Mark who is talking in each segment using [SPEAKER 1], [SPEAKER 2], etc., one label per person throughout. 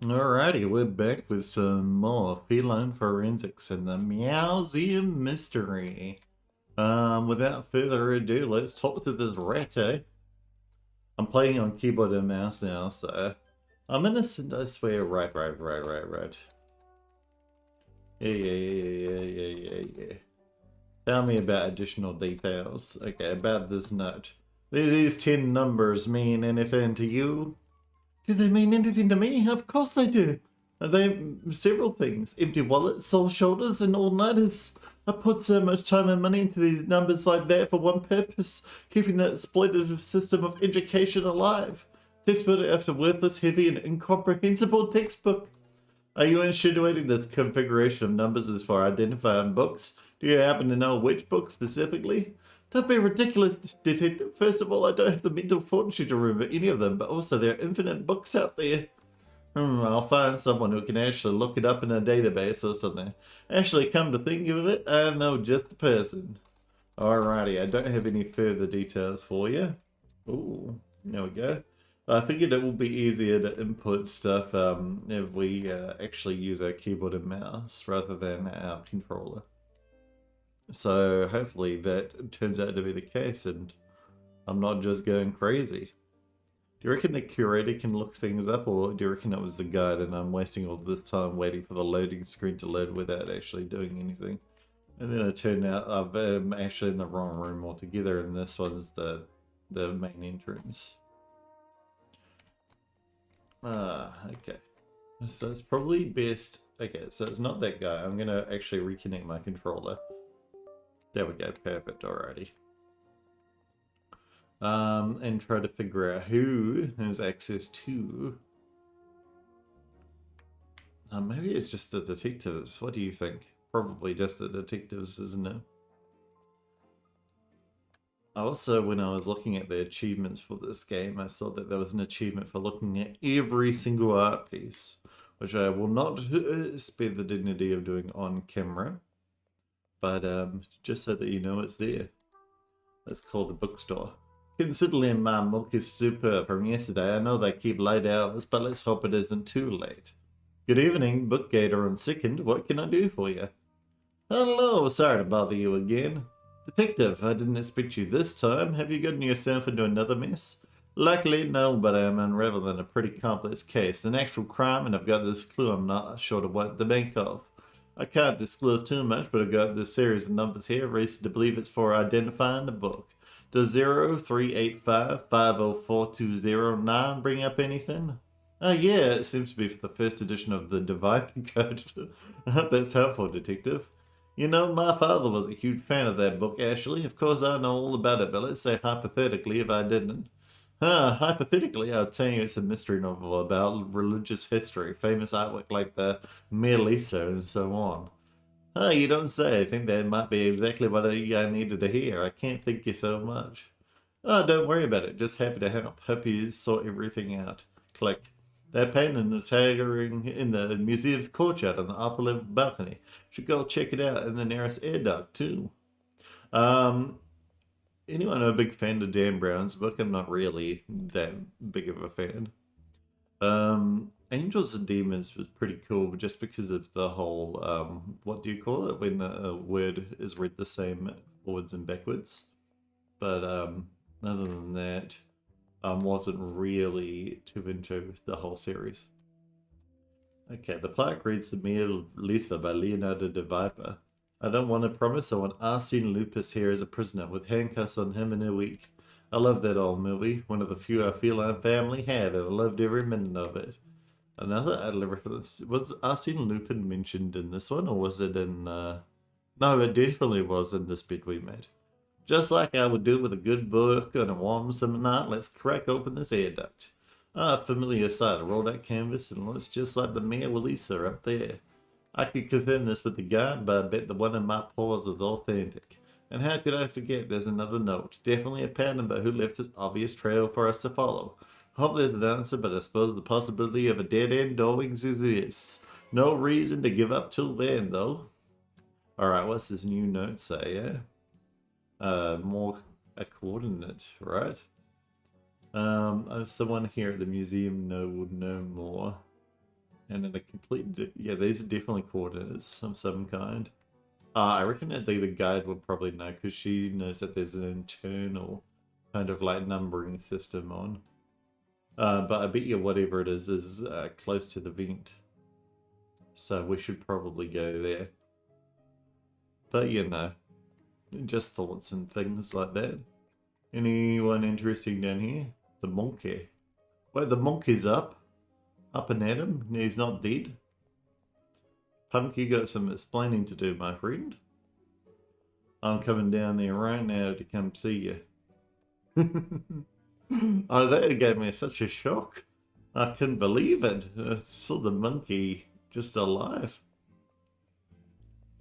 [SPEAKER 1] Alrighty, we're back with some more Feline Forensics and the Meowseum Mystery. Without further ado, let's talk to this rat, eh? I'm playing on keyboard and mouse now, so I'm innocent, I swear. Right. Yeah. Tell me about additional details. Okay, about this note. Do these 10 numbers mean anything to you? Do they mean anything to me? Of course they do. They several things. Empty wallets, sore shoulders, and all-nighters. I put so much time and money into these numbers like that for one purpose, keeping that exploitative system of education alive. Textbook after worthless, heavy, and incomprehensible textbook. Are you insinuating this configuration of numbers is for identifying books? Do you happen to know which book specifically? Don't be ridiculous, detective. First of all, I don't have the mental fortitude to remember any of them, but also there are infinite books out there. I'll find someone who can actually look it up in a database or something. Actually, come to think of it, I know just the person. Alrighty, I don't have any further details for you. Ooh, there we go. I figured it will be easier to input stuff if we actually use our keyboard and mouse rather than our controller. So hopefully that turns out to be the case and I'm not just going crazy. Do you reckon the curator can look things up, or do you reckon it was the guide and I'm wasting all this time waiting for the loading screen to load without actually doing anything? And then it turned out I'm actually in the wrong room altogether and this one's the main entrance. Okay. So it's probably best... Okay, so it's not that guy. I'm gonna actually reconnect my controller. There we go, perfect, alrighty. And try to figure out who has access to... maybe it's just the detectives. What do you think? Probably just the detectives, isn't it? Also, when I was looking at the achievements for this game, I saw that there was an achievement for looking at every single art piece, which I will not spare the dignity of doing on camera, but just so that you know it's there. Let's call the bookstore. Considering my milk is superb from yesterday, I know they keep late hours, but let's hope it isn't too late. Good evening, Bookgator on Second. What can I do for you? Hello, sorry to bother you again. Detective, I didn't expect you this time. Have you gotten yourself into another mess? Luckily, no, but I am unraveling a pretty complex case, an actual crime, and I've got this clue I'm not sure to what to make of. I can't disclose too much, but I've got this series of numbers here, reason to believe it's for identifying the book. Does 0385504209 bring up anything? Oh yeah, it seems to be for the first edition of the Divine Code. I hope that's helpful, Detective. You know, my father was a huge fan of that book, actually. Of course, I know all about it, but let's say hypothetically if I didn't. Hypothetically, I'll tell you it's a mystery novel about religious history, famous artwork like the Meowseum and so on. You don't say. I think that might be exactly what I needed to hear. I can't thank you so much. Oh, don't worry about it. Just happy to help. Hope you sort everything out. Click. That painting is hanging in the museum's courtyard on the upper level balcony. Should go check it out in the nearest air duct too. Um, anyone a big fan of Dan Brown's book? I'm not really that big of a fan. Angels and Demons was pretty cool just because of the whole what do you call it when a word is read the same forwards and backwards. But other than that, wasn't really too into the whole series. Okay, the plaque reads The Mia Lisa by Leonardo da Viper. I don't want to promise, I want Arsene Lupus here as a prisoner with handcuffs on him in a week. I love that old movie, one of the few I feel our family had, and I loved every minute of it. Another Adler reference. Was Arsene Lupin mentioned in this one, or was it in... No, it definitely was in this bit we made. Just like I would do with a good book on a warm summer night, let's crack open this air duct. Familiar sight. Roll that canvas and looks just like the Mia Lisa up there. I could confirm this with the guard, but I bet the one in my paws is authentic. And how could I forget there's another note? Definitely a pattern, but who left this obvious trail for us to follow? Hope there's an answer, but I suppose the possibility of a dead-end doorway exists. No reason to give up till then, though. Alright, what's this new note say, yeah? More a coordinate, right? Someone here at the museum would know more. And then a complete... yeah, these are definitely coordinates of some kind. I reckon that the guide will probably know, because she knows that there's an internal kind of like numbering system on. But I bet you whatever it is close to the vent. So we should probably go there. But you know, just thoughts and things like that. Anyone interesting down here? The monkey. Wait, the monkey's up? Up and at him? He's not dead? Punk, you got some explaining to do, my friend. I'm coming down there right now to come see you. Oh, that gave me such a shock. I couldn't believe it. I saw the monkey just alive.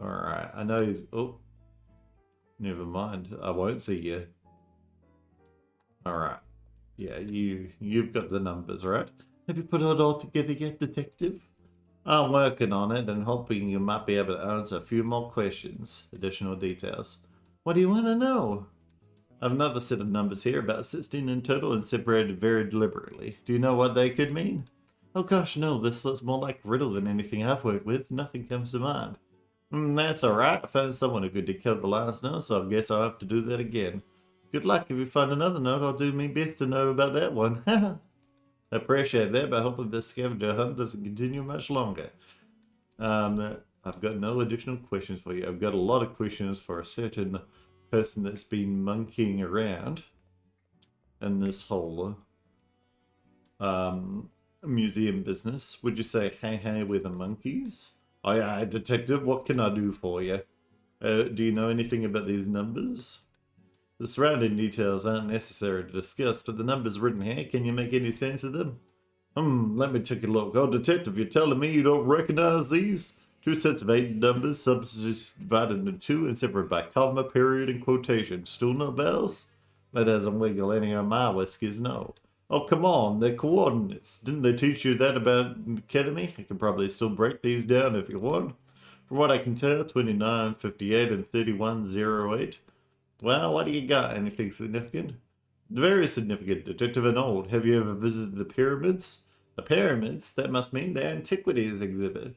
[SPEAKER 1] Alright, I know he's... oh, never mind. I won't see you. Alright. Yeah, you've got the numbers, right? Have you put it all together yet, detective? I'm working on it and hoping you might be able to answer a few more questions. Additional details. What do you want to know? I have another set of numbers here, about 16 in total and separated very deliberately. Do you know what they could mean? Oh gosh, no, this looks more like riddle than anything I've worked with. Nothing comes to mind. That's alright, I found someone who could decode the last note, so I guess I'll have to do that again. Good luck. If you find another note, I'll do my best to know about that one. I appreciate that, but hopefully this scavenger hunt doesn't continue much longer. I've got no additional questions for you. I've got a lot of questions for a certain person that's been monkeying around in this whole museum business. Would you say, hey, we're the monkeys? Oh yeah, detective, what can I do for you? Do you know anything about these numbers? The surrounding details aren't necessary to discuss, but the numbers written here, can you make any sense of them? Let me take a look. Oh, detective, you're telling me you don't recognize these? Two sets of 8 numbers, subdivided into 2 and separated by comma, period, and quotation. Still no bells? That doesn't wiggle any of my whiskers, no. Oh, come on, they're coordinates. Didn't they teach you that about the academy? I can probably still break these down if you want. From what I can tell, 29, 58, and 3108. Well, what do you got? Anything significant? Very significant, detective and old. Have you ever visited the pyramids? The pyramids? That must mean the antiquities exhibit.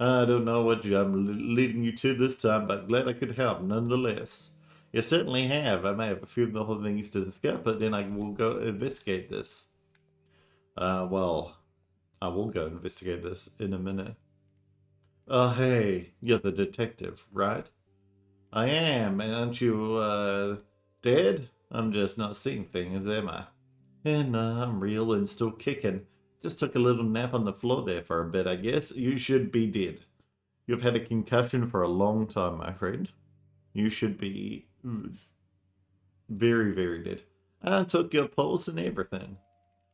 [SPEAKER 1] I don't know what I'm leading you to this time, but glad I could help nonetheless. You certainly have. I may have a few more things to discuss, but then I will go investigate this. Well, I will go investigate this in a minute. Oh, hey, you're the detective, right? I am. Aren't you, dead? I'm just not seeing things, am I? And I'm real and still kicking. Just took a little nap on the floor there for a bit, I guess. You should be dead. You've had a concussion for a long time, my friend. You should be very, very dead. I took your pulse and everything.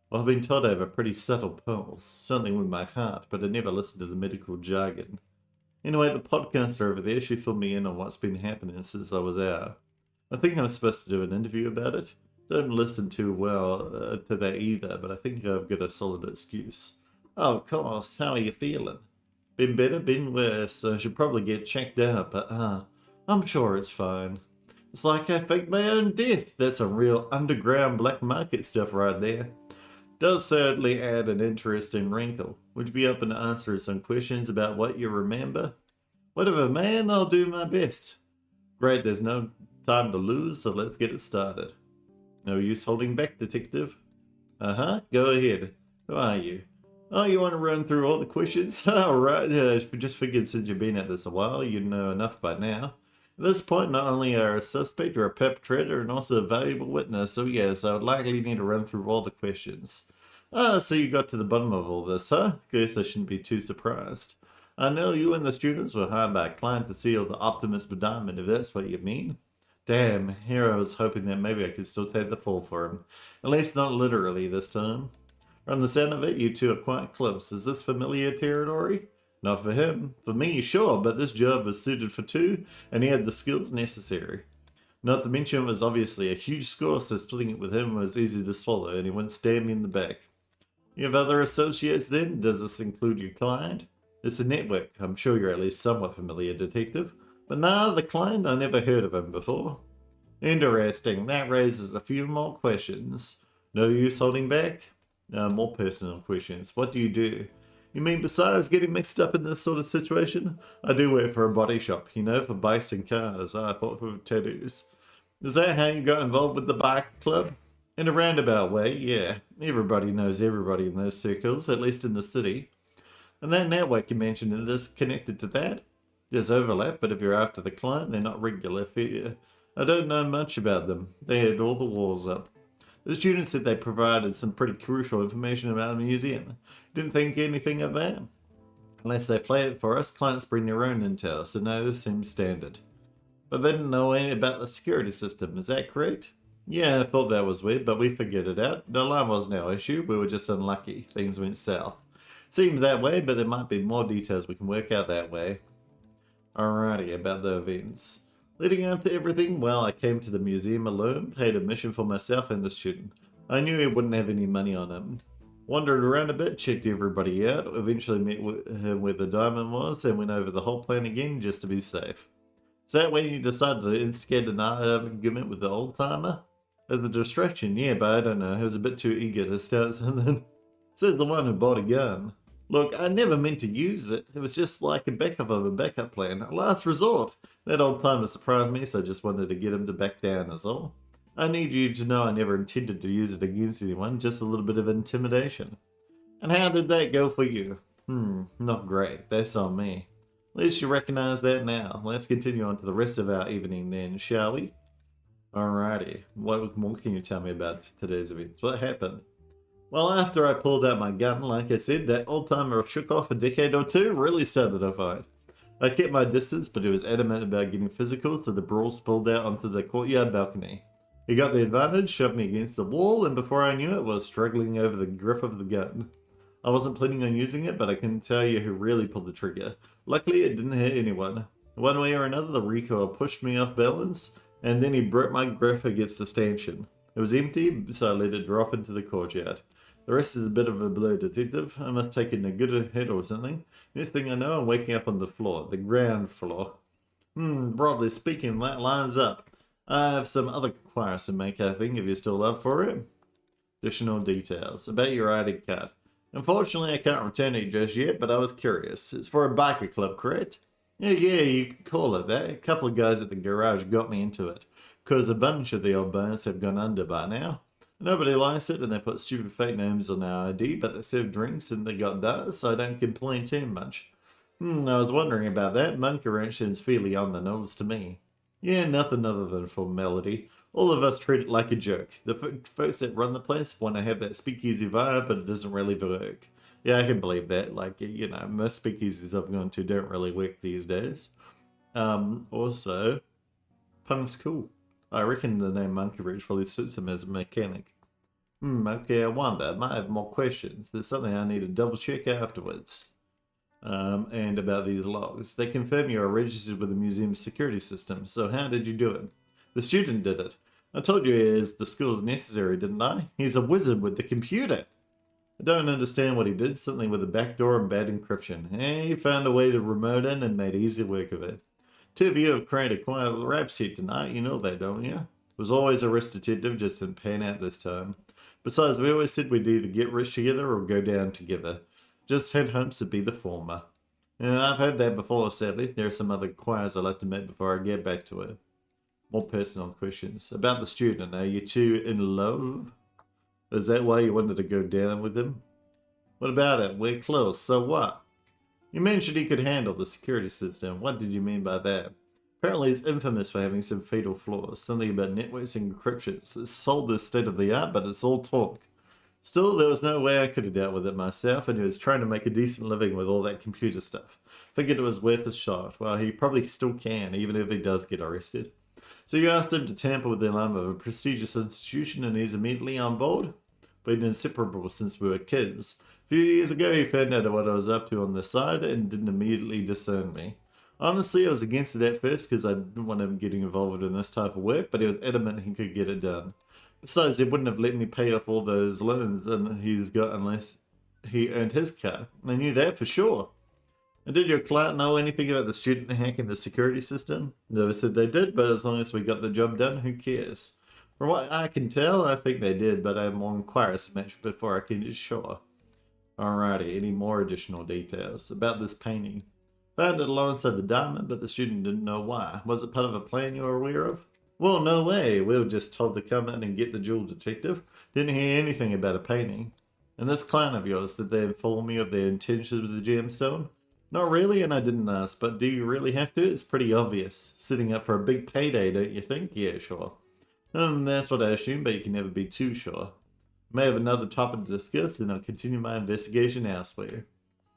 [SPEAKER 1] Well, I've been told I have a pretty subtle pulse, certainly with my heart, but I never listened to the medical jargon. Anyway, the podcaster over there, she filled me in on what's been happening since I was out. I think I'm supposed to do an interview about it. Don't listen too well to that either, but I think I've got a solid excuse. Oh, of course, how are you feeling? Been better, been worse. I should probably get checked out, but I'm sure it's fine. It's like I faked my own death. That's some real underground black market stuff right there. Does certainly add an interesting wrinkle. Would you be open to answering some questions about what you remember? Whatever, man, I'll do my best. Great, there's no time to lose, so let's get it started. No use holding back, detective. Go ahead. Who are you? Oh, you want to run through all the questions? Alright, just figured since you've been at this a while, you'd know enough by now. At this point, not only are a suspect, you're a perpetrator and also a valuable witness, so yes, I would likely need to run through all the questions. So you got to the bottom of all this, huh? Guess I shouldn't be too surprised. I know you and the students were hired by a client to seal the Optimus Diamond, if that's what you mean. Damn, here I was hoping that maybe I could still take the fall for him. At least not literally this time. From the sound of it, you two are quite close. Is this familiar territory? Not for him. For me, sure, but this job was suited for two, and he had the skills necessary. Not to mention it was obviously a huge score, so splitting it with him was easy to swallow, and he wouldn't stab me in the back. You have other associates then? Does this include your client? It's a network. I'm sure you're at least somewhat familiar, detective. But nah, the client, I never heard of him before. Interesting. That raises a few more questions. No use holding back? More personal questions. What do you do? You mean besides getting mixed up in this sort of situation? I do work for a body shop, you know, for basting cars. I thought for tattoos. Is that how you got involved with the bike club? In a roundabout way, yeah. Everybody knows everybody in those circles, at least in the city. And that network you mentioned is connected to that? There's overlap, but if you're after the client, they're not regular for you. I don't know much about them. They had all the walls up. The students said they provided some pretty crucial information about the museum. Didn't think anything of that. Unless they play it for us, clients bring their own intel, so no, seems standard. But they didn't know anything about the security system, is that correct? Yeah, I thought that was weird, but we figured it out. The alarm wasn't our issue, we were just unlucky. Things went south. Seems that way, but there might be more details we can work out that way. Alrighty, about the events. Leading up to everything, well, I came to the museum alone, paid admission for myself and the student. I knew he wouldn't have any money on him. Wandered around a bit, checked everybody out, eventually met him where the diamond was, and went over the whole plan again just to be safe. Is that when you decided to instigate an argument with the old-timer? As a distraction, yeah, but I don't know, he was a bit too eager to start something. Says the one who bought a gun. Look, I never meant to use it. It was just like a backup of a backup plan. A last resort. That old timer surprised me, so I just wanted to get him to back down is all. I need you to know I never intended to use it against anyone, just a little bit of intimidation. And how did that go for you? Not great. That's on me. At least you recognize that now. Let's continue on to the rest of our evening then, shall we? Alrighty. What more can you tell me about today's events? What happened? Well, after I pulled out my gun, like I said, that old-timer shook off a decade or two really started a fight. I kept my distance, but he was adamant about getting physical, so the brawl spilled out onto the courtyard balcony. He got the advantage, shoved me against the wall, and before I knew it, was struggling over the grip of the gun. I wasn't planning on using it, but I can tell you who really pulled the trigger. Luckily, it didn't hit anyone. One way or another, the recoil pushed me off balance, and then he broke my grip against the stanchion. It was empty, so I let it drop into the courtyard. The rest is a bit of a blur, detective. I must take in a good hit or something. Next thing I know, I'm waking up on the floor, the ground floor. Broadly speaking, that lines up. I have some other inquiries to make, I think, if you're still up for it. Additional details. About your ID card. Unfortunately, I can't return it just yet, but I was curious. It's for a biker club, correct? Yeah, you could call it that. A couple of guys at the garage got me into it. Because a bunch of the old boners have gone under by now. Nobody likes it, and they put stupid fake names on our ID, but they serve drinks and they got data, so I don't complain too much. I was wondering about that. Monkey Ranch seems fairly on the nose to me. Yeah, nothing other than formality. All of us treat it like a joke. The folks that run the place want to have that speakeasy vibe, but it doesn't really work. Yeah, I can believe that. Like, you know, most speakeasies I've gone to don't really work these days. Also, punk's cool. I reckon the name Monkey Ridge probably suits him as a mechanic. Okay, I wonder. I might have more questions. There's something I need to double check afterwards. And about these logs. They confirm you are registered with the museum's security system, so how did you do it? The student did it. I told you he is the skills necessary, didn't I? He's a wizard with the computer. I don't understand what he did, something with a backdoor and bad encryption. He found a way to remote in and made easy work of it. Two of you have created quite a rap sheet tonight, you know that, don't you? It was always a risk detective, just didn't pan out this time. Besides, we always said we'd either get rich together or go down together. Just had hopes to be the former. I've heard that before, sadly. There are some other choirs I'd like to make before I get back to it. More personal questions. About the student, are you two in love? Is that why you wanted to go down with him? What about it? We're close, so what? You mentioned he could handle the security system. What did you mean by that? Apparently he's infamous for having some fatal flaws. Something about networks and encryptions. It's sold as state-of-the-art, but it's all talk. Still, there was no way I could have dealt with it myself, and he was trying to make a decent living with all that computer stuff. Figured it was worth a shot. Well, he probably still can, even if he does get arrested. So you asked him to tamper with the alarm of a prestigious institution, and he's immediately on board? We've been inseparable since we were kids. A few years ago, he found out what I was up to on the side and didn't immediately discern me. Honestly, I was against it at first because I didn't want him getting involved in this type of work, but he was adamant he could get it done. Besides, he wouldn't have let me pay off all those loans that he's got unless he earned his car. I knew that for sure. And did your client know anything about the student hacking the security system? Never said they did, but as long as we got the job done, who cares? From what I can tell, I think they did, but I will inquire so much before I can be sure. Alrighty, any more additional details about this painting? Found it alongside the diamond, but the student didn't know why. Was it part of a plan you were aware of? Well, no way. We were just told to come in and get the jewel detective. Didn't hear anything about a painting. And this client of yours, did they inform you of their intentions with the gemstone? Not really, and I didn't ask, but do you really have to? It's pretty obvious. Sitting up for a big payday, don't you think? Yeah, sure. That's what I assume, but you can never be too sure. May have another topic to discuss, then I'll continue my investigation elsewhere.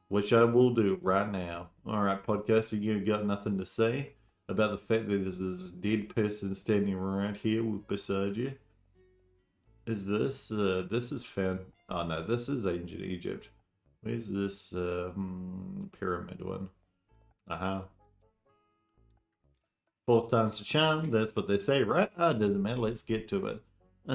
[SPEAKER 1] Which I will do right now. Alright, podcaster, you got nothing to say about the fact that there's this dead person standing right here beside you? Is this, this is found, oh no, this is ancient Egypt. Where's this, pyramid one? Uh-huh. 4 times the charm, that's what they say, right? Ah, doesn't matter, let's get to it.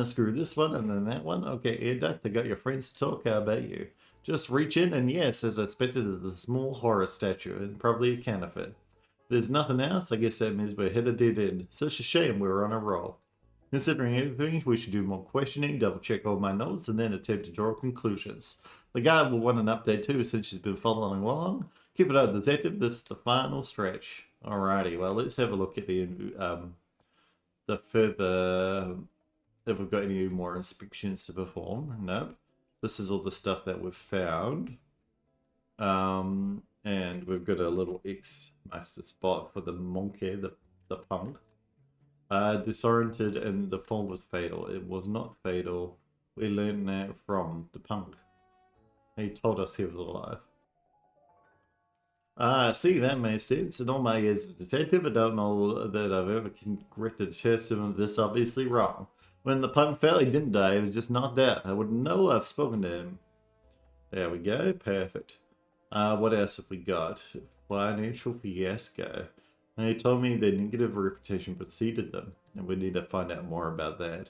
[SPEAKER 1] Screw this one and then that one. Okay, air duct, I got your friends to talk, how about you? Just reach in and yes, as I expected, is a small horror statue and probably a counterfeit. There's nothing else, I guess that means we're hit a dead end. Such a shame we're on a roll. Considering everything, we should do more questioning, double check all my notes, and then attempt to draw conclusions. The guy will want an update too since she's been following along. Keep it up, detective, this is the final stretch. Alrighty, well let's have a look at the further, if we've got any more inspections to perform. Nope. This is all the stuff that we've found. And we've got a little X master spot for the monkey, the punk. Disoriented and the fall was fatal. It was not fatal. We learned that from the punk. He told us he was alive. See, that makes sense. In all my years as a detective, I don't know that I've ever corrected a system of this obviously wrong. When the punk fell, he didn't die, he was just knocked out. I wouldn't know I've spoken to him. There we go, perfect. What else have we got? Financial fiasco. And he told me their negative reputation preceded them, and we need to find out more about that.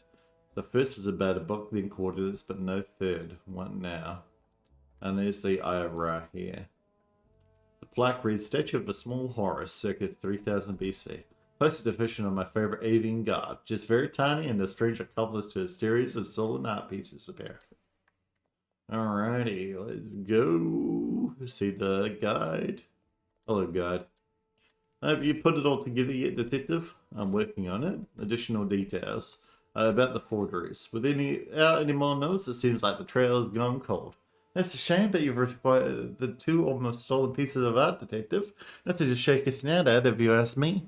[SPEAKER 1] The first was about a book, then coordinates, but no third. What now? And there's the IRA here. The plaque reads, Statue of a Small Horus, circa 3000 BC. Posted deficient on my favorite avian god. Just very tiny and a strange accomplice to a series of stolen art pieces, apparently. Alrighty, let's go. See the guide. Hello, guide. Have you put it all together yet, detective? I'm working on it. Additional details about the forgeries. With any more notes, it seems like the trail has gone cold. That's a shame, but you've required the 2 almost stolen pieces of art, detective. Nothing to shake a snout at, if you ask me.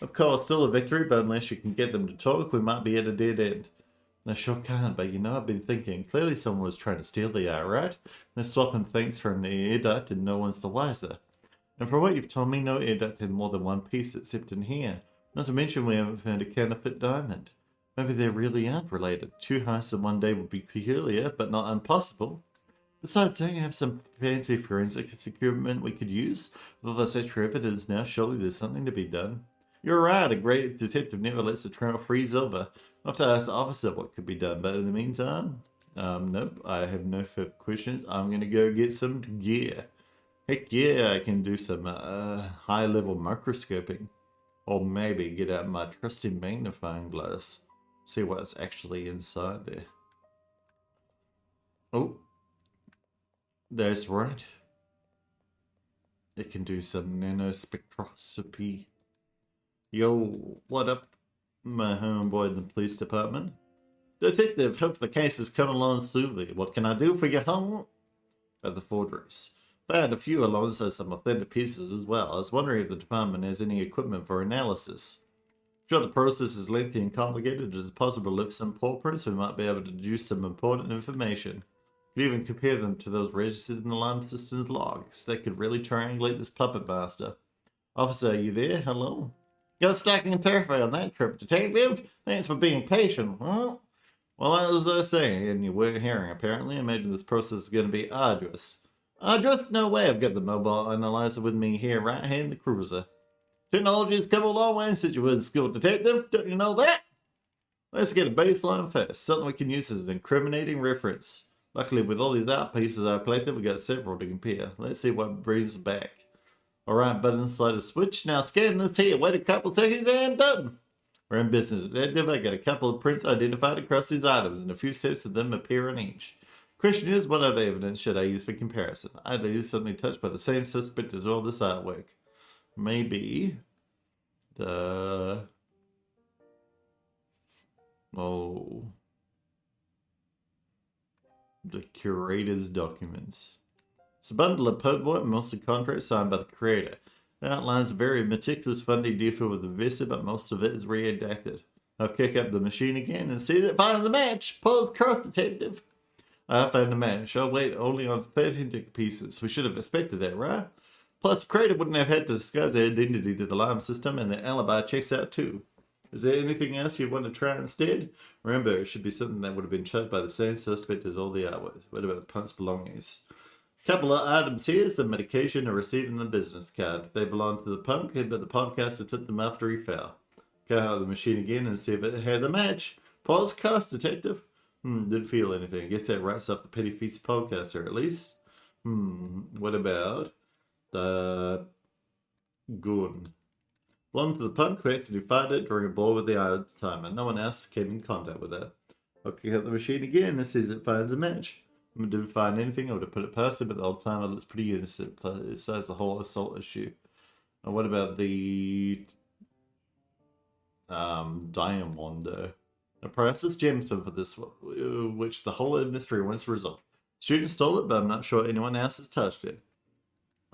[SPEAKER 1] Of course, still a victory, but unless you can get them to talk, we might be at a dead end. I sure can't, but you know, I've been thinking. Clearly someone was trying to steal the art, right? They're swapping things from the air duct and no one's the wiser. And from what you've told me, no air duct had more than one piece except in here. Not to mention we haven't found a counterfeit diamond. Maybe they really aren't related. 2 heists in one day would be peculiar, but not impossible. Besides, don't you have some fancy forensic equipment we could use? With all this extra evidence now, surely there's something to be done. You're right, a great detective never lets the trail freeze over. I'll have to ask the officer what could be done, but in the meantime, nope, I have no further questions. I'm gonna go get some gear. Heck yeah, I can do some high-level microscoping. Or maybe get out my trusty magnifying glass. See what's actually inside there. Oh, that's right. It can do some nanospectroscopy. Yo, what up, my homeboy in the police department? Detective, hope the case is coming along smoothly. What can I do for you, home? At the forgeries. Found a few alongside some authentic pieces as well. I was wondering if the department has any equipment for analysis. Sure, the process is lengthy and complicated. It is possible to lift some paupers who might be able to deduce some important information. Could even compare them to those registered in the alarm system's logs. They could really triangulate this puppet master. Officer, are you there? Hello? Got stacking and terrified on that trip, detective. Thanks for being patient, huh? Well, as I say, and you weren't hearing apparently, I imagine this process is going to be arduous. Arduous? No way, I've got the mobile analyzer with me here right here in the cruiser. Technology has come a long way since you were in school, detective. Don't you know that? Let's get a baseline first, something we can use as an incriminating reference. Luckily, with all these art pieces I've collected, we've got several to compare. Let's see what brings back. Alright, button slide a switch. Now scan this here. Wait a couple seconds and done. We're in business, detective. I got a couple of prints identified across these items, and a few sets of them appear on each. Question is, what other evidence should I use for comparison? I'd use something touched by the same suspect as all this artwork. Maybe the... Oh... The curator's documents. It's a bundle of paperwork and mostly contracts signed by the creator. It outlines a very meticulous funding deal with the investor, but most of it is redacted. I'll kick up the machine again and see that it finds a match. Pause cross detective. I found a match. I'll wait only on 13 ticket pieces. We should have expected that, right? Plus, the creator wouldn't have had to disguise their identity to the alarm system, and the alibi checks out too. Is there anything else you want to try instead? Remember, it should be something that would have been chucked by the same suspect as all the artwork. What about the punk's belongings? Couple of items here, some medication, a receipt, and a business card. They belong to the punk, but the podcaster took them after he fell. Go out of the machine again and see if it has a match. Pause cost, detective. Didn't feel anything. I guess that writes off the Petty Feast podcaster at least. What about the gun? Belonged to the punk who accidentally fired it during a ball with the timer. No one else came in contact with it. I'll kick out the machine again and sees it finds a match. I didn't find anything. I would have put it past it, but the old timer looks pretty innocent. Besides the whole assault issue. And what about the Diamondo? A priceless gemstone for this, which the whole mystery once resolved. Student stole it, but I'm not sure anyone else has touched it.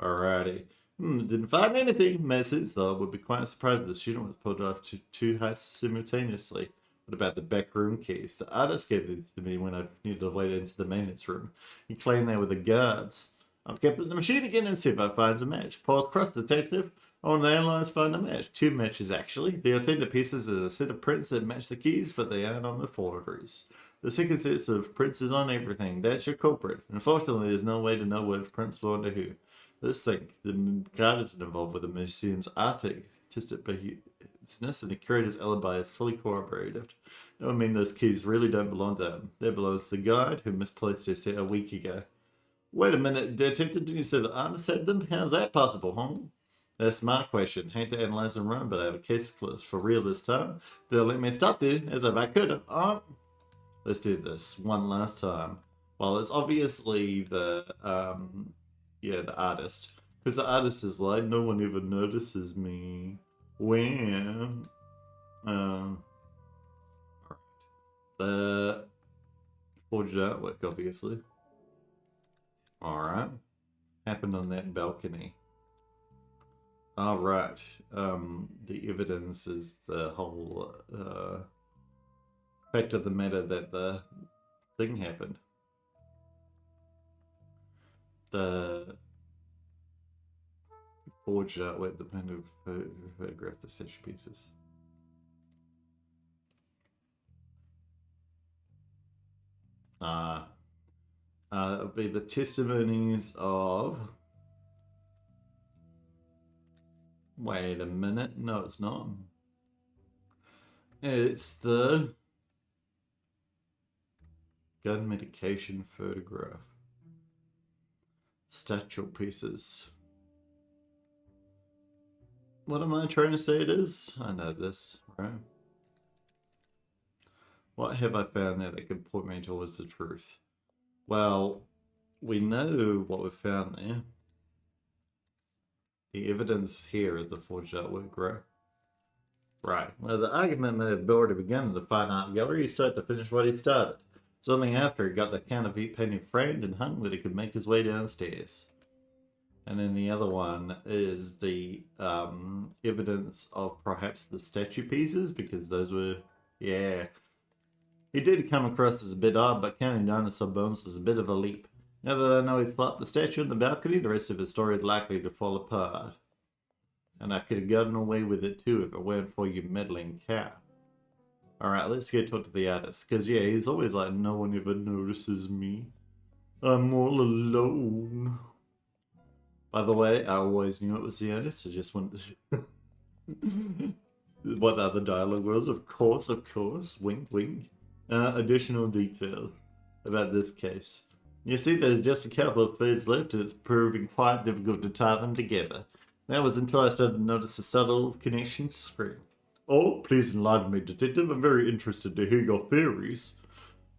[SPEAKER 1] Alrighty. Didn't find anything. Message, though, would be quite surprised if the student was pulled off to two heists simultaneously. What about the back room keys? The artist gave it to me when I needed to wait into the maintenance room. He claimed they were the guards. I'll get the machine again and see if I find a match. Pause cross detective. On the airlines find a match. Two matches, actually. The authentic pieces are a set of prints that match the keys, but they aren't on the forgeries. The second set of prints is on everything. That's your culprit. Unfortunately, there's no way to know which prints belong to who. Let's think. The guard isn't involved with the museum's artistic business, and the curator's alibi is fully corroborated. That would mean those keys really don't belong to him. They belong to the guard who misplaced their set a week ago. Wait a minute, detective, didn't you say the artist had them? How's that possible, huh? That's my question. Hate to analyze and run, but I have a case closed for real this time. They'll let me stop there, as if I could. Let's do this one last time. Well, it's obviously the artist. Because the artist is like, no one ever notices me. Where? The forged artwork, obviously. Alright. Happened on that balcony. Alright. The evidence is the whole fact of the matter that the thing happened. The forged artwork depended on photograph the statue pieces. It'll be the testimonies of... Wait a minute. No, it's not. It's the gun medication photograph. Statue pieces. What am I trying to say it is? I know this, right? What have I found there that could point me towards the truth? Well, we know what we've found there. The evidence here is the forged artwork, right? Right. Well, the argument may have already begun in the fine art gallery. He started to finish what he started. It's only after he got the counterfeit painting framed and hung that he could make his way downstairs. And then the other one is the evidence of perhaps the statue pieces, because those were, yeah. He did come across as a bit odd, but counting dinosaur bones was a bit of a leap. Now that I know he's flopped the statue in the balcony, the rest of his story is likely to fall apart. And I could have gotten away with it too if it weren't for your meddling cat. Alright, let's get to the artist. Because, yeah, he's always like, no one ever notices me. I'm all alone. By the way, I always knew it was the artist. I just wanted to... What the other dialogue was, of course. Wink, wink. Additional details about this case. You see, there's just a couple of threads left, and it's proving quite difficult to tie them together. That was until I started to notice a subtle connection screen. Oh, please enlighten me, detective. I'm very interested to hear your theories.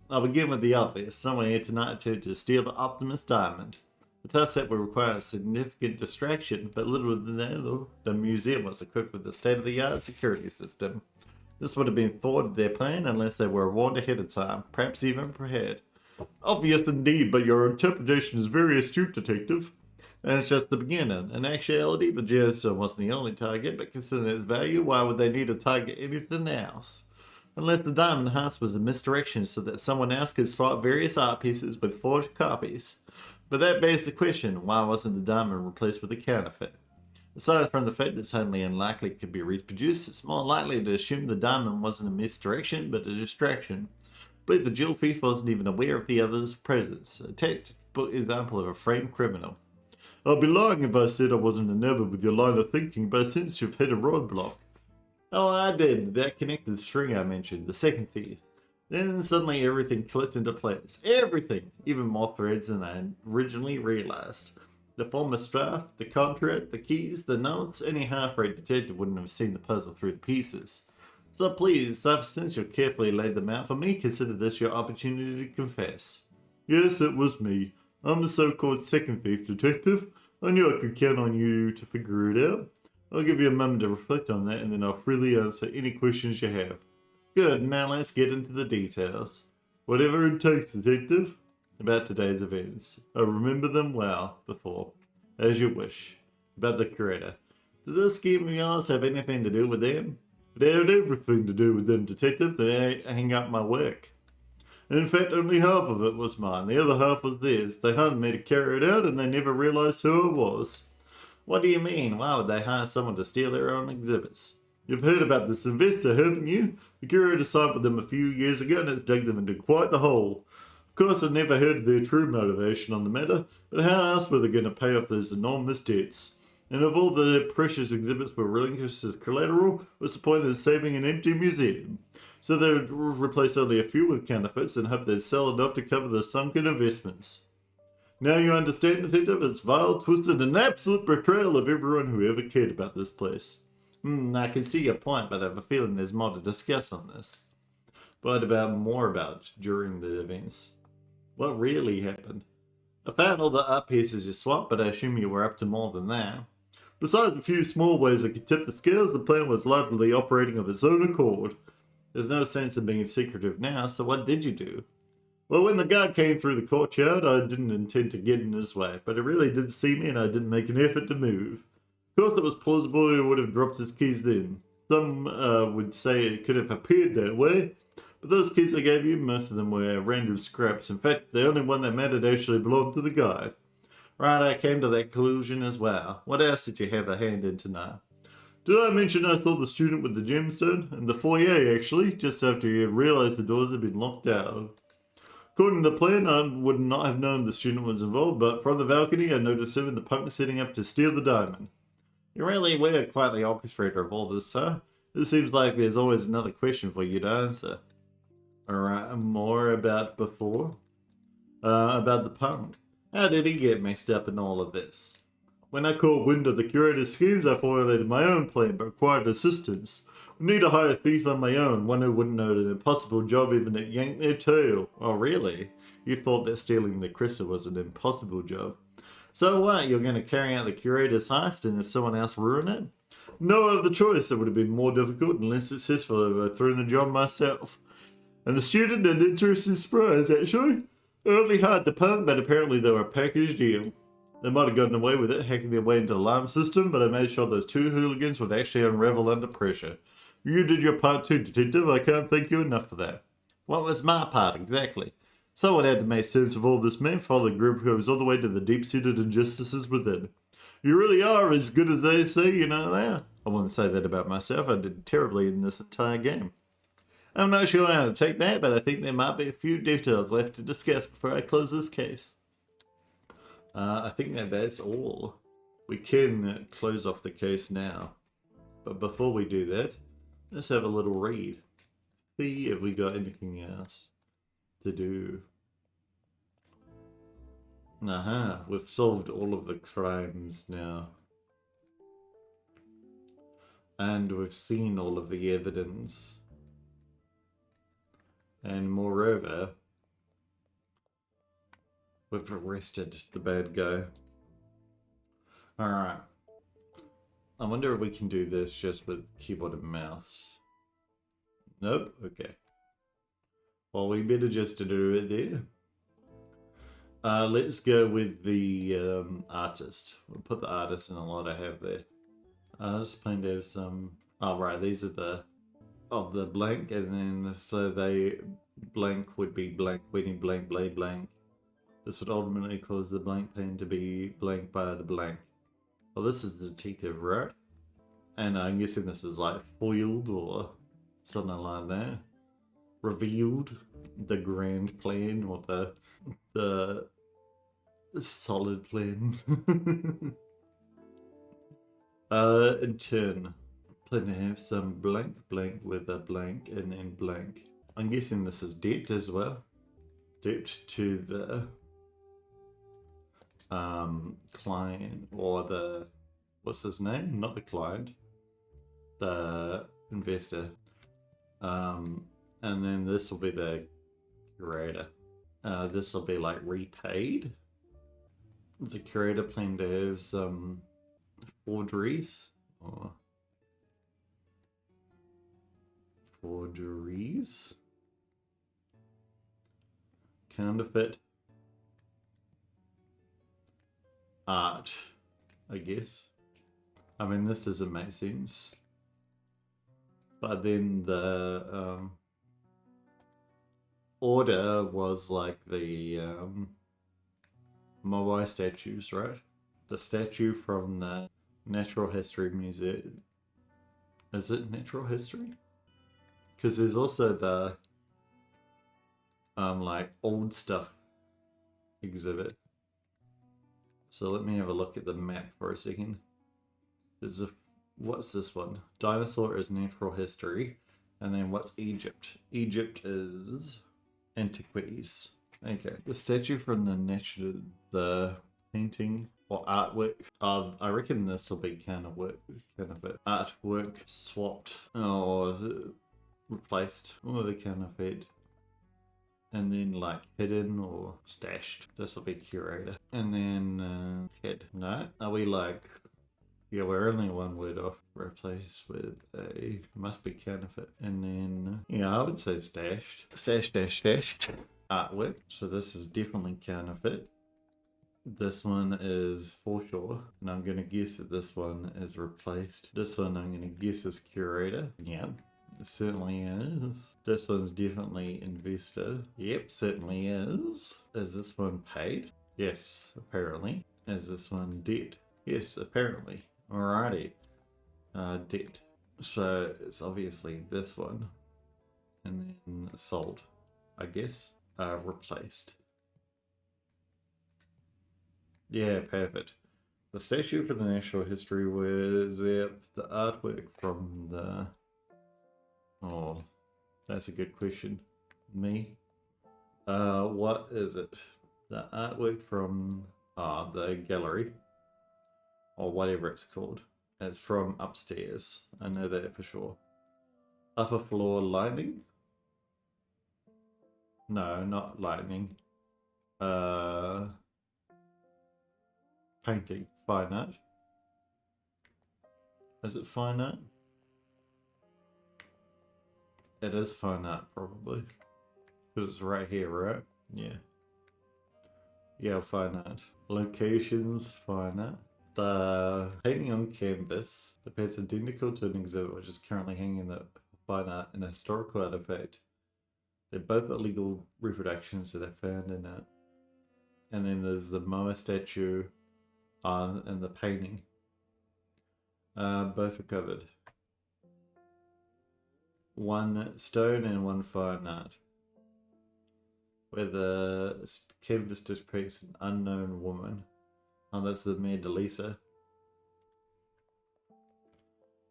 [SPEAKER 1] I'll begin with the obvious. Someone here tonight attempted to steal the Optimus Diamond. The task set would require a significant distraction, but little did they know the museum was equipped with a state-of-the-art security system. This would have been thwarted their plan unless they were warned ahead of time, perhaps even prepared. Obvious indeed, but your interpretation is very astute, Detective. And it's just the beginning. In actuality, the gemstone wasn't the only target, but considering its value, why would they need to target anything else? Unless the diamond heist was a misdirection so that someone else could swap various art pieces with forged copies. But that begs the question, why wasn't the diamond replaced with a counterfeit? Aside from the fact it's highly unlikely it could be reproduced, it's more likely to assume the diamond wasn't a misdirection, but a distraction. I believe the jewel thief wasn't even aware of the other's presence. A textbook example of a framed criminal. I'd be lying if I said I wasn't enamored with your line of thinking, but since you've hit a roadblock. Oh, I did. That connected string I mentioned, the second thief. Then suddenly everything clicked into place. Everything! Even more threads than I originally realized. The former draft, the contract, the keys, the notes, any half-rate detective wouldn't have seen the puzzle through the pieces. So please, since you've carefully laid them out for me, consider this your opportunity to confess. Yes, it was me. I'm the so-called second thief, Detective. I knew I could count on you to figure it out. I'll give you a moment to reflect on that, and then I'll freely answer any questions you have. Good, now let's get into the details. Whatever it takes, Detective. About today's events. I remember them well before. As you wish. About the curator. Did this scheme of yours have anything to do with them? It had everything to do with them, Detective. They hang up my work. And in fact, only half of it was mine. The other half was theirs. They hired me to carry it out, and they never realized who I was. What do you mean? Why would they hire someone to steal their own exhibits? You've heard about this investor, haven't you? The curator signed with them a few years ago, and it's dug them into quite the hole. Of course, I never heard of their true motivation on the matter, but how else were they going to pay off those enormous debts? And if all the precious exhibits were relinquished as collateral, what's the point of saving an empty museum? So they would replace only a few with counterfeits and hope they'd sell enough to cover the sunken investments. Now you understand, Detective, it's vile, twisted, and absolute betrayal of everyone who ever cared about this place. I can see your point, but I have a feeling there's more to discuss on this. What about more about during the events? What really happened? I found all the art pieces you swapped, but I assume you were up to more than that. Besides a few small ways that could tip the scales, the plan was largely operating of its own accord. There's no sense in being secretive now, so what did you do? Well, when the guard came through the courtyard, I didn't intend to get in his way, but he really did see me and I didn't make an effort to move. Of course, it was plausible he would have dropped his keys then. Some would say it could have appeared that way, but those keys I gave you, most of them were random scraps. In fact, the only one that mattered actually belonged to the guard. Right, I came to that conclusion as well. What else did you have a hand in tonight? Did I mention I saw the student with the gemstone? In the foyer, actually, just after he had realized the doors had been locked out. According to the plan, I would not have known the student was involved, but from the balcony I noticed him and the punk setting up to steal the diamond. You really were quite the orchestrator of all this, huh? It seems like there's always another question for you to answer. Alright, more about before? About the punk. How did he get mixed up in all of this? When I caught wind of the curator's schemes, I formulated my own plan, but required assistance. I need to hire a thief on my own, one who wouldn't know an impossible job even to yank their tail. Oh, really? You thought that stealing the crystal was an impossible job? So what, you're going to carry out the curator's heist and if someone else ruin it? No other choice. It would have been more difficult and less successful if I had thrown the job myself. And the student, an interesting surprise, actually. I only hired the punk, but apparently they were a package deal. They might have gotten away with it, hacking their way into the alarm system, but I made sure those two hooligans would actually unravel under pressure. You did your part too, Detective. I can't thank you enough for that. What was my part, exactly? Someone had to make sense of all this man, follow the group goes all the way to the deep-seated injustices within. You really are as good as they say, you know that? I wouldn't say that about myself. I did terribly in this entire game. I'm not sure how to take that, but I think there might be a few details left to discuss before I close this case. I think that's all. We can close off the case now. But before we do that, let's have a little read. See if we got anything else to do. We've solved all of the crimes now. And we've seen all of the evidence. And moreover, We've arrested the bad guy. Alright. I wonder if we can do this just with keyboard and mouse. Nope? Okay. Well, we better just do it there. Let's go with the artist. We'll put the artist in a lot I have there. I just plan to have some... Oh, right, these are the... of the blank, and then so they... blank would be blank, wedding blank, blank. This would ultimately cause the blank pane to be blank by the blank. Well, this is the detective, right? And I'm guessing this is like foiled or something like that. Revealed the grand plan or the solid plan. In turn, plan to have some blank with a blank and then blank. I'm guessing this is debt as well. Debt to the client or the, what's his name? Not the client, the investor. And then this will be the curator. This will be like repaid. The curator planned to have some forgeries or counterfeit art, I guess. I mean, this doesn't make sense. But then the order was like the Moai statues, right? The statue from the Natural History Museum. Is it Natural History? Because there's also the like old stuff exhibit. So let me have a look at the map for a second. There's a, what's this one? Dinosaur is natural history. And then what's Egypt? Egypt is antiquities. Okay. The statue from the painting or artwork. I reckon this will be kind of artwork swapped or replaced. Or the counterfeit. And then like hidden or stashed. This will be curator. And then head. No? Are we like... Yeah, we're only one word off. Replace with a... Must be counterfeit. And then... Yeah, I would say stashed. Stashed. Artwork. So this is definitely counterfeit. This one is for sure. And I'm going to guess that this one is replaced. This one I'm going to guess is curator. Yeah. It certainly is. This one's definitely investor. Yep, certainly is. Is this one paid? Yes, apparently. Is this one debt? Yes, apparently. Alrighty. Debt. So it's obviously this one. And then sold, I guess. Replaced. Yeah, perfect. The statue for the National History was the artwork from the... Oh, that's a good question. Me? What is it? The artwork from the gallery. Or whatever it's called. It's from upstairs. I know that for sure. Upper floor lighting? No, not lighting. Painting. Fine art. Is it fine art? It is fine art, probably. Because it's right here, right? Yeah. Yeah, fine art. Locations, fine art. The painting on canvas appears identical to an exhibit which is currently hanging in the fine art and historical artifact. They're both illegal reproductions that are found in it. And then there's the Moa statue and the painting. Both are covered. One stone and one fine art. Where the canvas depicts an unknown woman. Oh, that's the Mare de Lisa.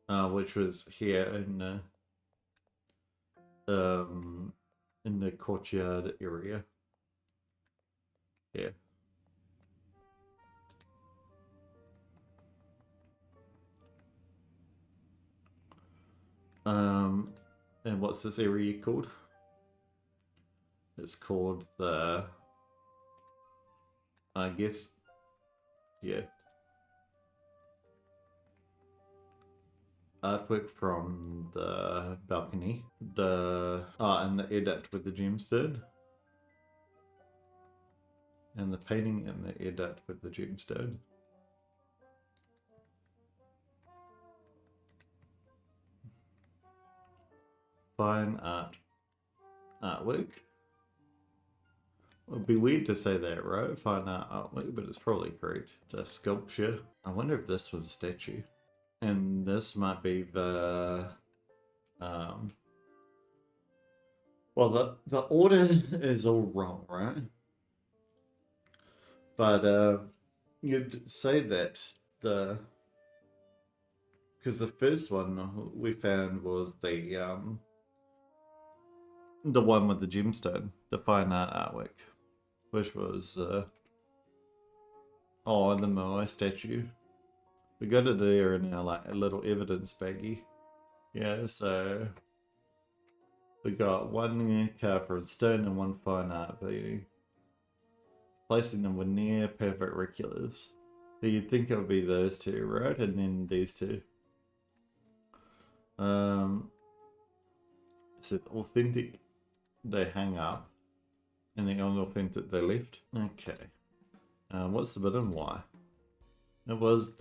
[SPEAKER 1] Which was here in the courtyard area. Yeah. And what's this area called? It's called the I guess, yeah. Artwork from the balcony. And the edit with the gemstone. And the painting and the edit with the gemstone. Fine artwork. It would be weird to say that, right? Fine art artwork, but it's probably correct. The sculpture. I wonder if this was a statue. And this might be the well, the order is all wrong, right? But you'd say that because the first one we found was the one with the gemstone, the fine art artwork, which was the Moai statue. We got it there in our like a little evidence baggie. Yeah, so we got one card for stone and one fine art painting. Placing them with near perfect regulars. So you'd think it would be those two, right? And then these two. It's authentic they hang up, and the unauthentic they left. Okay. What's the bit and why? It was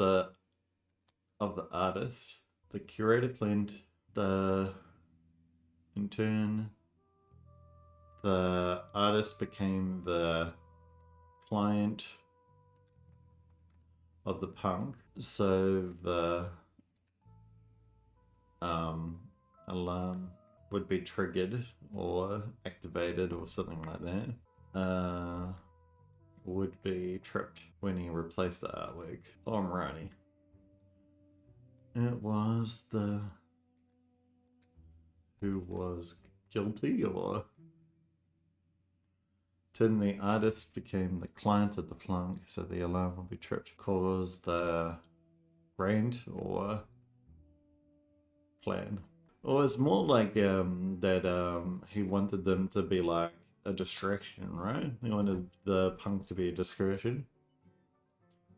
[SPEAKER 1] of the artist. The curator planned in turn, the artist became the client of the punk, so the alarm would be triggered or activated or something like that. Would be tripped when he replaced the artwork. Alrighty. It was who was guilty, or then the artist became the client of the plunk, so the alarm will be tripped. Cause the brand or plan. Or it's more like that he wanted them to be like a distraction, right? He wanted the punk to be a distraction.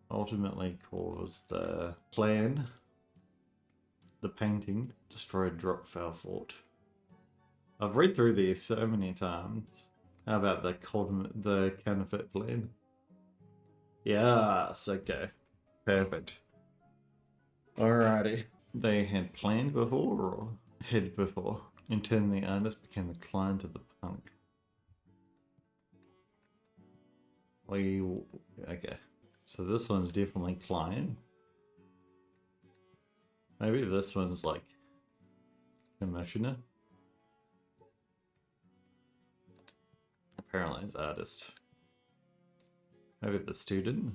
[SPEAKER 1] Ultimately caused the plan, the painting, destroyed drop fell fort. I've read through these so many times. How about the counterfeit plan? Yes, okay. Perfect. Alrighty. They had planned before or hid before. In turn, the artist became the client of the punk. Okay. So this one's definitely client. Maybe this one's like commissioner. Apparently it's artist. Maybe the student.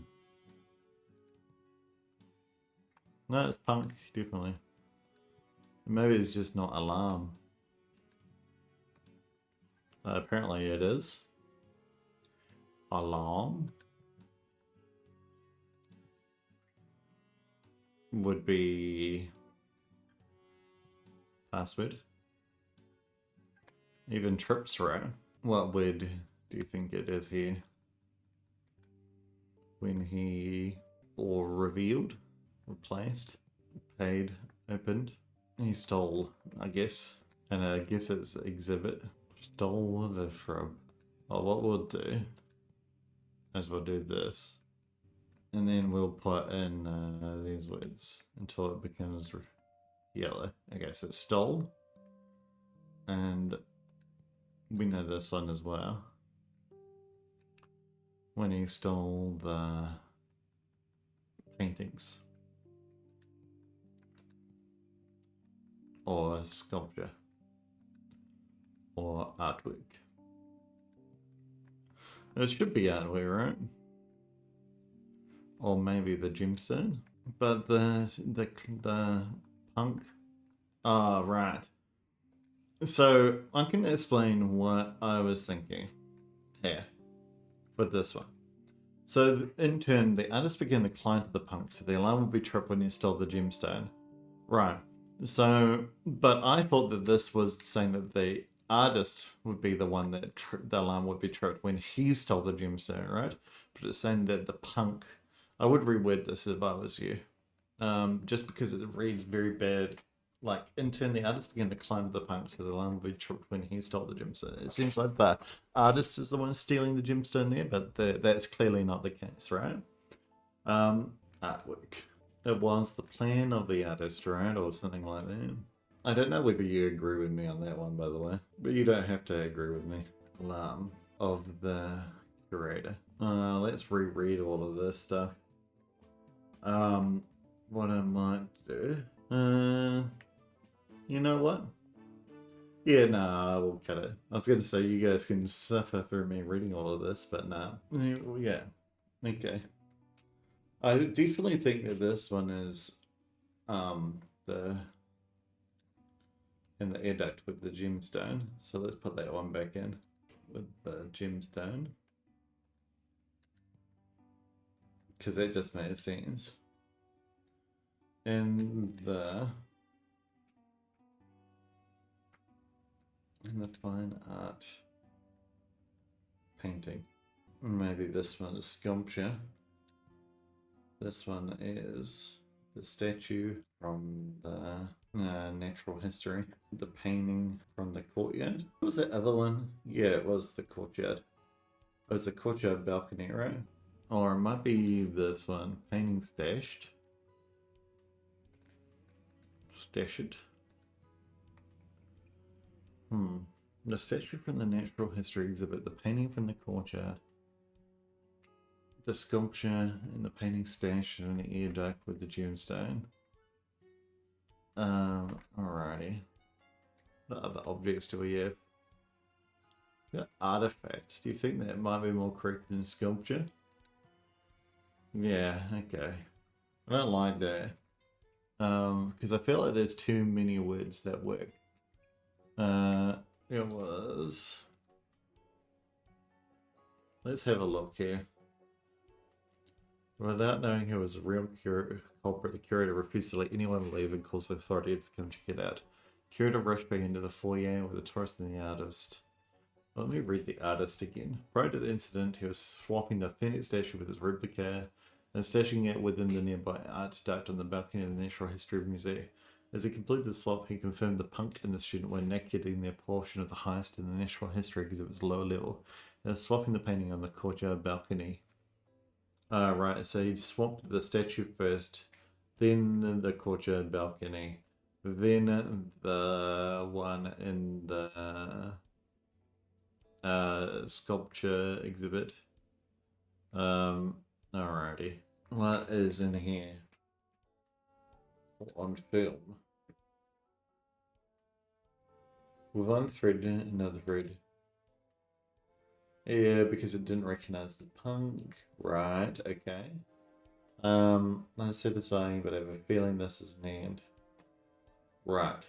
[SPEAKER 1] No, it's punk, definitely. Maybe it's just not alarm. Apparently it is. Alarm would be password. Even trips right. What word do you think it is here? When he or revealed, replaced, paid, opened. He stole, I guess. And I guess it's exhibit. Stole the shrub. Well, what we'll do is we'll do this. And then we'll put in these words until it becomes yellow. Okay, so stole. And we know this one as well. When he stole the paintings. Or sculpture. Or artwork. It should be artwork, right? Or maybe the gemstone. But the punk. Ah, right. So I can explain what I was thinking here with this one. So in turn, the artist became the client of the punk, so the alarm would be tripped when he stole the gemstone. Right. So, but I thought that this was saying that the artist would be the one that the alarm would be tripped when he stole the gemstone, right? but it's saying that the punk. I would reword this if I was you, just because it reads very bad. Like, in turn, the artist began to climb the punk, so the line will be tripped when he stole the gemstone. It seems like the artist is the one stealing the gemstone there, but that's clearly not the case, right? Artwork. It was the plan of the artist, right? Or something like that. I don't know whether you agree with me on that one, by the way. But you don't have to agree with me. Alarm of the curator. Let's reread all of this stuff. What I might do... you know what? Yeah, nah, we'll cut it. I was going to say you guys can suffer through me reading all of this, but nah. Yeah. Okay. I definitely think that this one is the in the air duct with the gemstone. So let's put that one back in with the gemstone. Because that just made sense. In the fine art painting. Maybe this one is sculpture. This one is the statue from the natural history. The painting from the courtyard. What was that other one? Yeah, it was the courtyard. It was the courtyard balcony, right? Or it might be this one. Painting stashed. Stash it. The statue from the natural history exhibit. The painting from the courtyard. The sculpture and the painting stashed in an air duct with the gemstone. Alrighty. The other objects do we have? The artifacts. Do you think that might be more correct than sculpture? Yeah, okay. I don't like that. Because I feel like there's too many words that work. It was... Let's have a look here. Without knowing who was the real culprit, the curator refused to let anyone leave and calls the authorities to come check it out. Curator rushed back into the foyer with the tourist and the artist. Let me read the artist again. Prior to the incident, he was swapping the Phoenix statue with his replica and stashing it within the nearby art duct on the balcony of the Natural History Museum. As he completed the swap, he confirmed the punk and the student were not getting their portion of the heist in the Natural History exhibit's lower level. They were swapping the painting on the courtyard balcony. Right, so he swapped the statue first, then the courtyard balcony, then the one in the sculpture exhibit. Alrighty. What is in here? On film. With one thread, another thread. Yeah, because it didn't recognize the punk. Right, okay. That's satisfying, but I have a feeling this is an and. Right.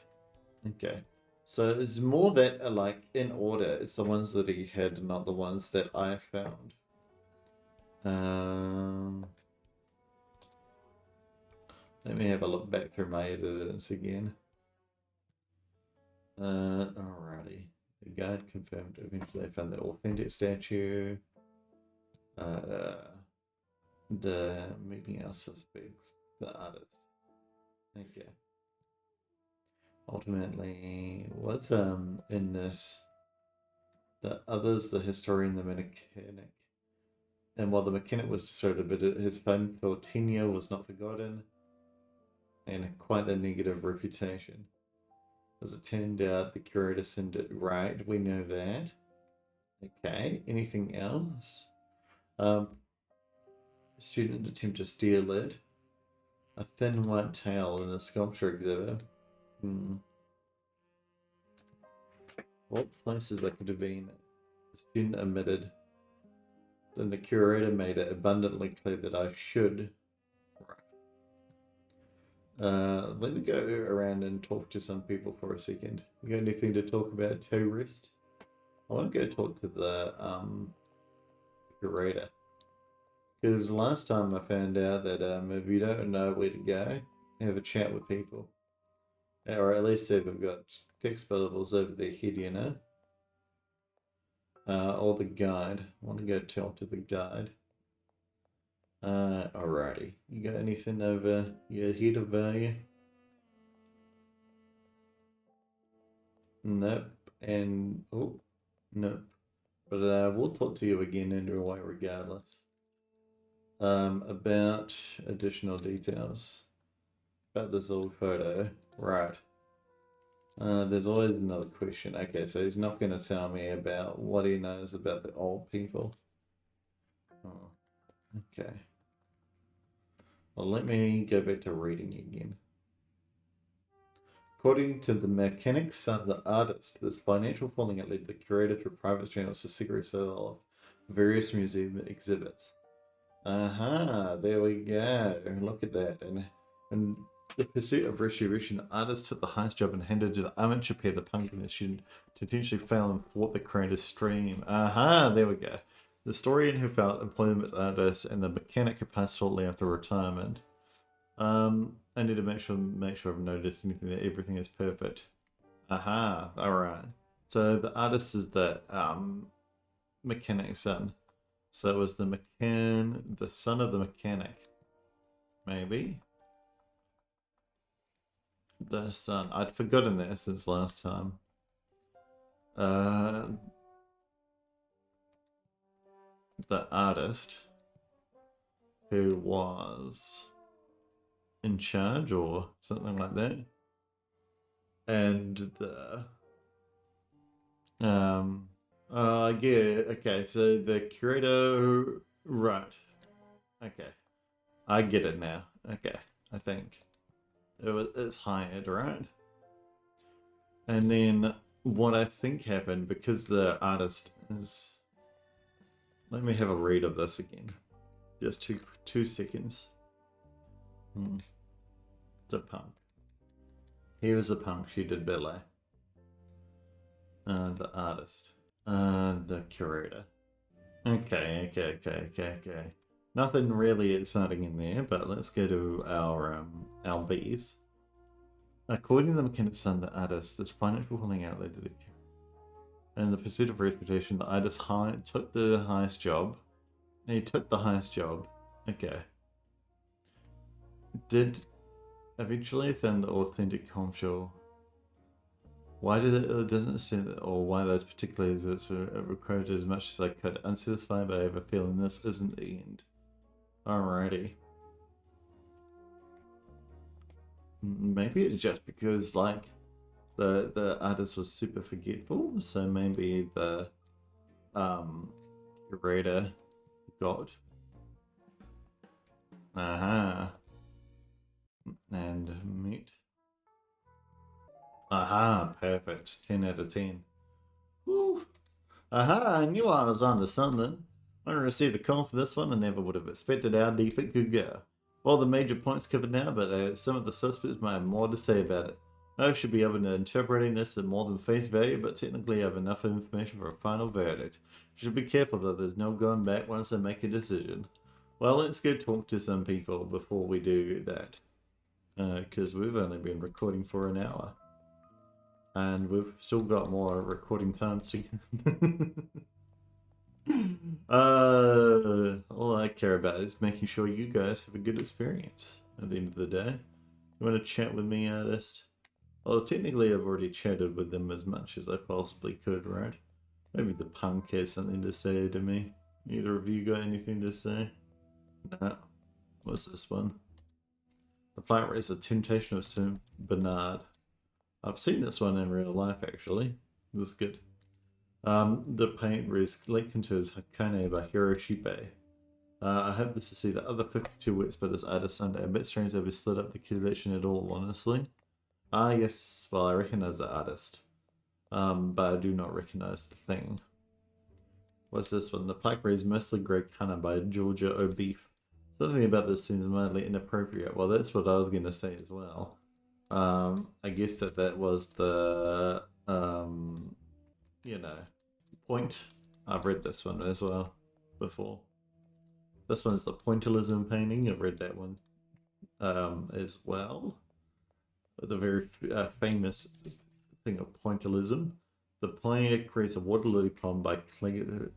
[SPEAKER 1] Okay. So it's more that are like in order. It's the ones that he had, not the ones that I found. Let me have a look back through my evidence again. Alrighty. The guide confirmed eventually I found the authentic statue. The meeting our suspects, the artist. Okay. Ultimately, what's in this? The others, the historian, the mechanic. And while the mechanic was destroyed, but his fame for tenure was not forgotten, and quite a negative reputation. As it turned out, the curator sent it right. We know that. Okay. Anything else? Student attempt to steal it. A thin white tail in the sculpture exhibit. What places that could have been? The student admitted. Then the curator made it abundantly clear that I should. Let me go around and talk to some people for a second. You got anything to talk about, tourist? I want to go talk to the curator. Because last time I found out that if you don't know where to go, have a chat with people. Or at least say they've got text billables over their head, you know? Or the guide. I want to go talk to the guide. Alrighty. You got anything over your head of value? Nope. And oh, nope. But we'll talk to you again anyway, regardless. About additional details about this old photo. Right. There's always another question. Okay, so he's not going to tell me about what he knows about the old people. Oh, okay. Well, let me go back to reading again. According to the mechanics of the artist, this financial falling out led the curator through private channels to secret sale of various museum exhibits. Aha, there we go. Look at that. And the pursuit of retribution, the artist took the highest job and handed to the amateur pair the punk and the student to potentially fail and thwart the creator's stream. Aha, there we go. The historian who found employment as artist and the mechanic who passed shortly after retirement. I need to make sure I've noticed anything that everything is perfect. Aha, alright. So the artist is the mechanic's son. So it was the son of the mechanic. Maybe? The son. I'd forgotten that since last time. The artist who was in charge or something like that. And the yeah, okay, so the curator, right. Okay. I get it now. Okay, I think. It's hired, right? And then what I think happened, because the artist is... Let me have a read of this again. Just two seconds. The punk. He was a punk, she did ballet. The artist. The curator. Okay. Nothing really exciting in there, but let's go to our B's. According to the mechanic's son, the artist, this financial falling out led to the and the pursuit of reputation, the artist took the highest job. He took the highest job. Okay. Did eventually then the authentic conf why did it doesn't say that, or why those particular exhibits were recorded as much as I could. Unsatisfied, but I have a feeling this isn't the end. Alrighty. Maybe it's just because like the artist was super forgetful, so maybe the curator got and meet. Aha, perfect. 10 out of 10. Woo! Aha, I knew I was onto something. When I received a call for this one, I never would have expected how deep it could go. All the major points covered now, but some of the suspects might have more to say about it. I should be able to interpreting this at more than face value, but technically I have enough information for a final verdict. Should be careful though, there's no going back once I make a decision. Well, let's go talk to some people before we do that. Because we've only been recording for an hour. And we've still got more recording time to... all I care about is making sure you guys have a good experience at the end of the day. You want to chat with me, artist? Well, technically I've already chatted with them as much as I possibly could, right? Maybe the punk has something to say to me. Either of you got anything to say? No. What's this one? The Flat Race, The Temptation of Saint Bernard. I've seen this one in real life, actually. This is good. The paint is linked to his Hakane by Hiroshibe. I hope this to see the other 52 works by this artist Sunday. A bit strange that we split up the collection at all, honestly. Yes, well, I recognize the artist. But I do not recognize the thing. What's this one? The plaque reads Mostly Grey Colour by Georgia O'Beef. Something about this seems mildly inappropriate. Well, that's what I was going to say as well. I guess that was the, you know, point. I've read this one as well before. This one's the pointillism painting. I've read that one as well. The very famous thing of pointillism. The player creates a water lily pond by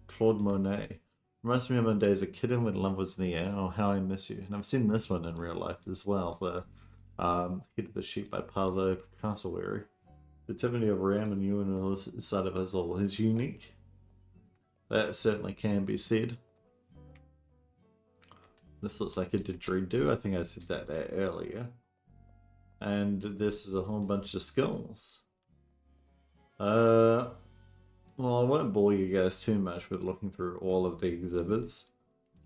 [SPEAKER 1] Claude Monet. Reminds me of my days as a kid and when love was in the air. Oh, how I miss you. And I've seen this one in real life as well. The Hit of the Sheep by Pablo Cassawary. The activity of Ram and you and the side of us all is unique. That certainly can be said. This looks like a didgeridoo. I think I said that there earlier. And this is a whole bunch of skulls. Well, I won't bore you guys too much with looking through all of the exhibits.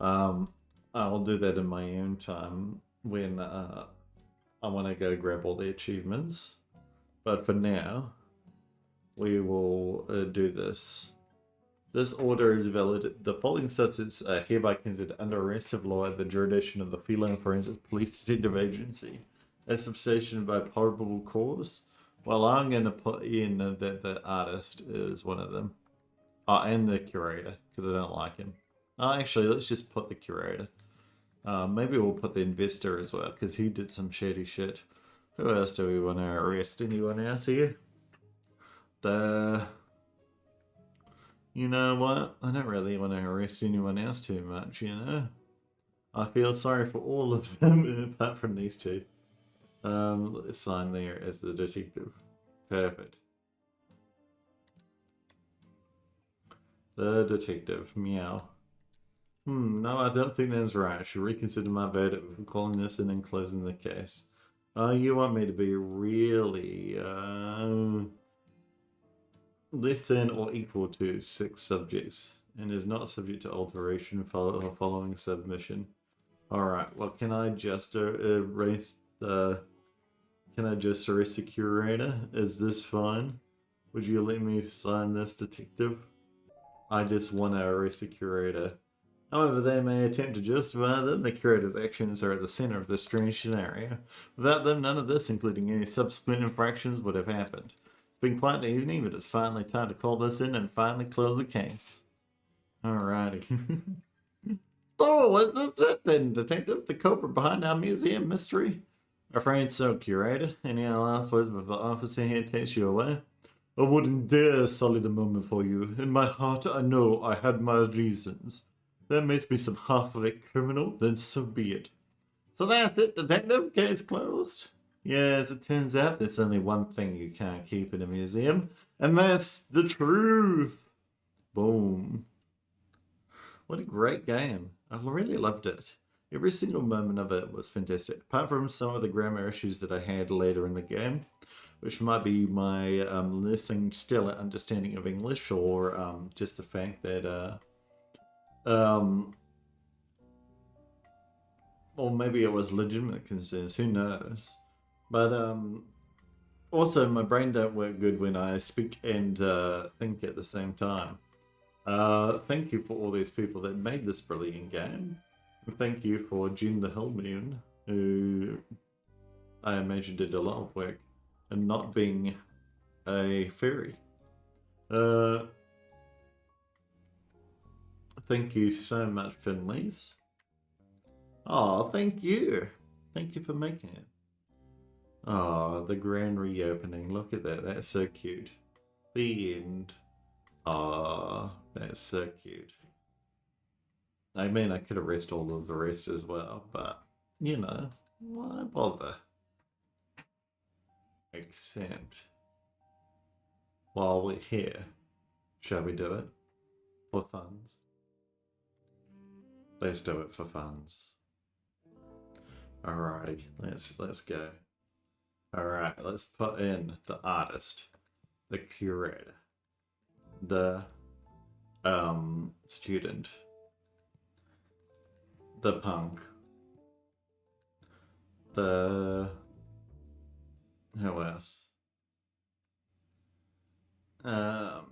[SPEAKER 1] I'll do that in my own time when I want to go grab all the achievements. But for now, we will do this. This order is valid. The following subjects are hereby considered under arrest of law at the jurisdiction of the Feline Forensics Police Detective Agency as substantiated by probable cause. Well, I'm going to put in that the artist is one of them. Oh, and the curator, because I don't like him. Oh, actually, let's just put the curator. Maybe we'll put the investor as well, because he did some shady shit. Who else do we want to arrest? Anyone else here? You know what? I don't really want to arrest anyone else too much, you know? I feel sorry for all of them, apart from these two. Let's sign there as the detective. Perfect. The detective. Meow. No, I don't think that's right. I should reconsider my verdict before calling this in and closing the case. You want me to be really, less than or equal to 6 subjects, and is not subject to alteration following submission. Alright, well, can I just erase the... Can I just arrest the curator? Is this fine? Would you let me sign this, detective? I just want to arrest the curator. However, they may attempt to justify them. The curator's actions are at the center of this strange scenario. Without them, none of this, including any subsequent infractions, would have happened. It's been quite the evening, but it's finally time to call this in and finally close the case. Alrighty. So, is this it then, detective? The culprit behind our Meowseum Mystery? Afraid so, curator. Any last words before the officer here takes you away? I wouldn't dare sully the moment for you. In my heart, I know I had my reasons. That makes me some half-wit criminal, then so be it. So that's it, detective. Case closed. Yes, it turns out there's only one thing you can't keep in a museum, and that's the truth. Boom. What a great game. I really loved it. Every single moment of it was fantastic, apart from some of the grammar issues that I had later in the game, which might be my less than stellar understanding of English, or just the fact that, or maybe it was legitimate concerns, who knows. But also my brain don't work good when I speak and think at the same time. Thank you for all these people that made this brilliant game. And thank you for Jen the Hellmoon, who I imagine did a lot of work and not being a fairy. Thank you so much, Finleys. Oh, thank you. Thank you for making it. Oh, the grand reopening. Look at that. That's so cute. The end. Oh, that's so cute. I mean, I could erase all of the rest as well, but, you know, why bother? Except, while we're here, shall we do it? For funds? Let's do it for funds. Alrighty, let's go. Alright, let's put in the artist, the curator, the student, the punk, the... who else? Curator,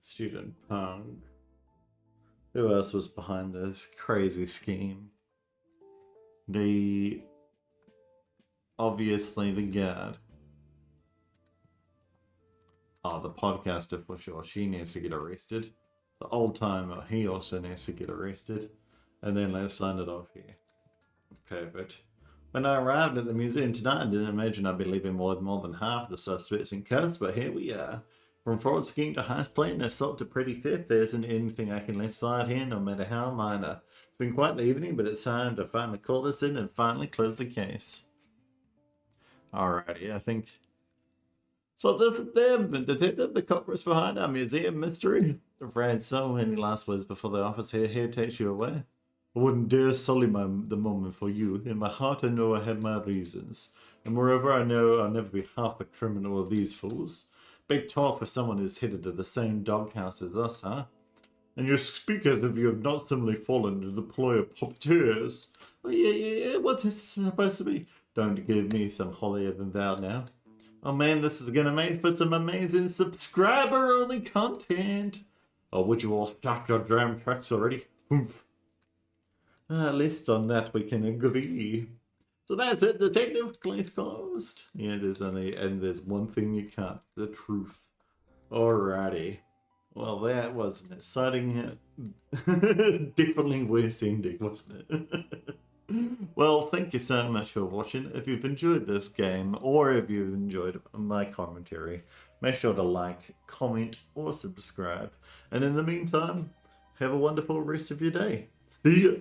[SPEAKER 1] student, punk. Who else was behind this crazy scheme? Obviously the guard. Oh, the podcaster for sure. She needs to get arrested. The old timer, he also needs to get arrested. And then let's sign it off here. Perfect. When I arrived at the museum tonight, I didn't imagine I'd be leaving more than half the suspects in custody, but here we are. From fraud scheme to heist plan, assault to petty theft, there isn't anything I can let slide here, no matter how minor. It's been quite the evening, but it's time to finally call this in and finally close the case. Alrighty, I think... So this is them, the detective, the culprits behind our Meowseum Mystery. Afraid so. Any last words before the officer here takes you away? I wouldn't dare sully the moment for you. In my heart I know I have my reasons. And moreover I know I'll never be half the criminal of these fools. Big talk for someone who's headed to the same doghouse as us, huh? And you speak as if you have not suddenly fallen to the ploy of puppeteers. Oh, yeah, what's this supposed to be? Don't give me some holier than thou now. Oh man, this is gonna make for some amazing subscriber-only content. Oh, would you all shut your damn tracks already? At least on that we can agree. So that's it, detective. Case closed. Yeah, there's one thing you can't. The truth. Alrighty. Well, that was an exciting, definitely worse ending, wasn't it? Well, thank you so much for watching. If you've enjoyed this game, or if you've enjoyed my commentary, make sure to like, comment, or subscribe. And in the meantime, have a wonderful rest of your day. See ya!